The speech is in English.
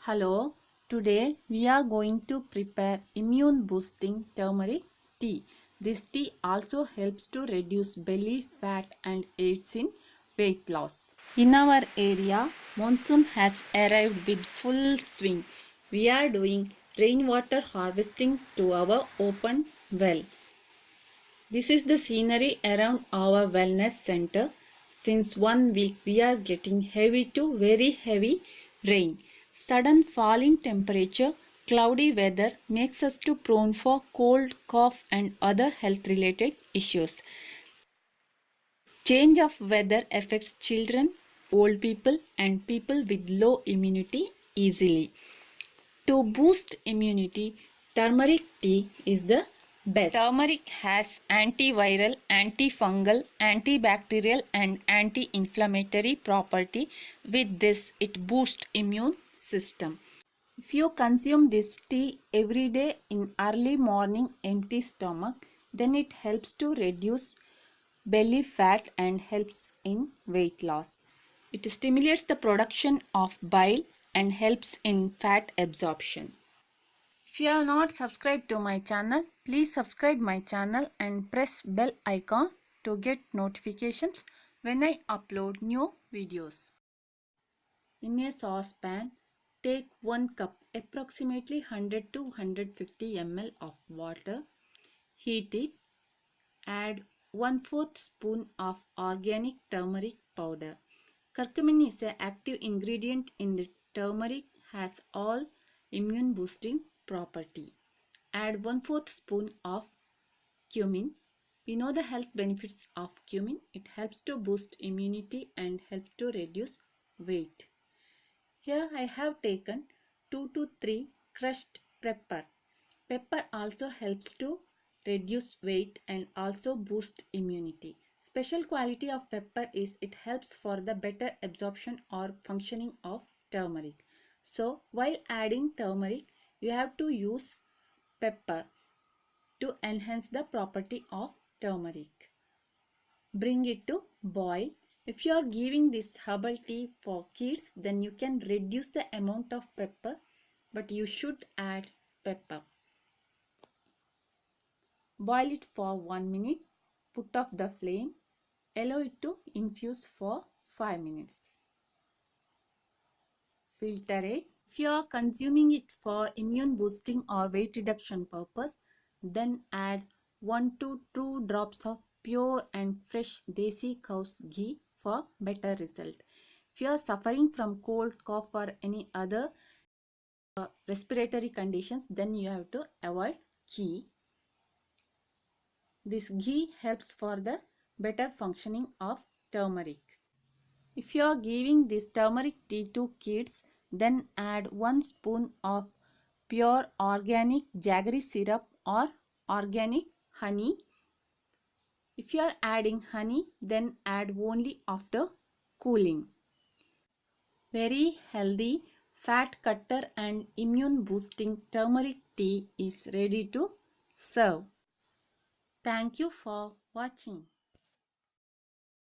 Hello, today we are going to prepare immune boosting turmeric tea. This tea also helps to reduce belly fat and aids in weight loss. In our area, monsoon has arrived with full swing. We are doing rainwater harvesting to our open well. This is the scenery around our wellness center. Since 1 week we are getting heavy to very heavy rain. Sudden falling temperature, cloudy weather makes us too prone for cold, cough and other health related issues. Change of weather affects children, old people and people with low immunity easily. To boost immunity, turmeric tea is the best. Turmeric has antiviral, antifungal, antibacterial and anti-inflammatory property. With this, it boosts immune system. If you consume this tea every day in early morning empty stomach, then it helps to reduce belly fat and helps in weight loss. It stimulates the production of bile and helps in fat absorption. If you are not subscribed to my channel, please subscribe my channel and press bell icon to get notifications when I upload new videos. In a saucepan, take 1 cup, approximately 100 to 150 ml of water. Heat it. Add 1/4 spoon of organic turmeric powder. Curcumin is an active ingredient in the turmeric, has all immune boosting property. Add 1/4 spoon of cumin. We know the health benefits of cumin. It helps to boost immunity and helps to reduce weight. Here I have taken 2 to 3 crushed pepper. Pepper also helps to reduce weight and also boost immunity. Special quality of pepper is it helps for the better absorption or functioning of turmeric. So while adding turmeric, you have to use pepper to enhance the property of turmeric. Bring it to boil. If you are giving this herbal tea for kids, then you can reduce the amount of pepper, but you should add pepper. Boil it for 1 minute. Put off the flame. Allow it to infuse for 5 minutes. Filter it. If you are consuming it for immune boosting or weight reduction purpose, then add 1 to 2 drops of pure and fresh desi cow's ghee for better result. If you are suffering from cold, cough or any other respiratory conditions, then you have to avoid ghee. This ghee helps for the better functioning of turmeric. If you are giving this turmeric tea to kids, then add 1 spoon of pure organic jaggery syrup or organic honey. If you are adding honey, then add only after cooling. Very healthy, fat cutter and immune boosting turmeric tea is ready to serve. Thank you for watching.